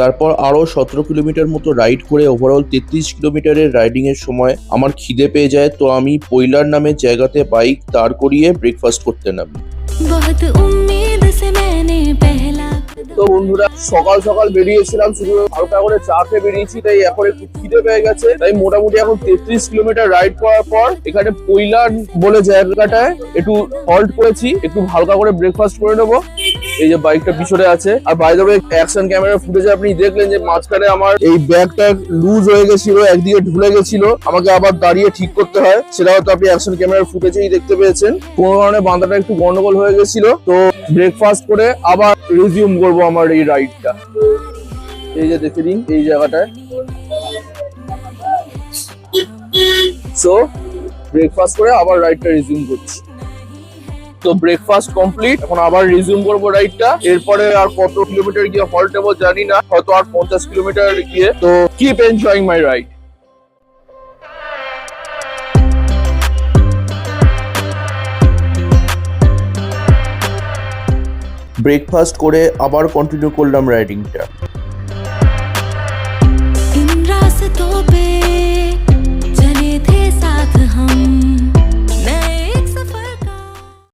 তারপর আরও 17 কিলোমিটার মতো রাইড করে ওভারঅল 33 কিলোমিটারের রাইডিংয়ের সময় আমার খিদে পেয়ে যায়। তো আমি পৈলার নামের জায়গাতে বাইক দাঁড় করিয়ে ব্রেকফাস্ট করতে নামি। তো বন্ধুরা, সকাল সকাল বেরিয়েছিলাম, শুধু হালকা করে চা খেয়ে বেরিয়েছি, তাই এখন একটু খিদে পেয়ে গেছে। তাই মোটামুটি এখন 33 কিলোমিটার রাইড করার পর এখানে পৈলার বলে জায়গাটায় একটু হল্ট করেছি, একটু হালকা করে ব্রেকফাস্ট করে নেবো। এই যে বাইকটা পিছনে আছে, আর by the way action camera ফুটেজে আপনি দেখলেন যে মাঝখানে আমার এই ব্যাগটা লুজ হয়ে গেছিল, একদিকে ঢুলে গেছিল, আমাকে আবার দাঁড়িয়ে ঠিক করতে হয়। সেটা হয়তো আপনি অ্যাকশন ক্যামেরার ফুটেজেই দেখতে পেয়েছেন। কোনো কারণে বাঁধাটা একটু গন্ডগোল হয়ে গেছিল। তো ব্রেকফাস্ট করে আবার রিজিউম করবো আমার এই রাইডটা। এই যে দেখে দিন এই জায়গাটায়। সো ব্রেকফাস্ট করে আবার রাইডটা রিজিউম করছি। তো ব্রেকফাস্ট কমপ্লিট, এখন আবার রিজিউম করবো রাইডটা। এরপরে আর কত কিলোমিটার গিয়ে হল্ট নেবো জানি না, হয়তো আর 50 কিলোমিটার গিয়ে। তো keep enjoying my ride. Breakfast করে আবার কন্টিনিউ করলাম রাইডিংটা।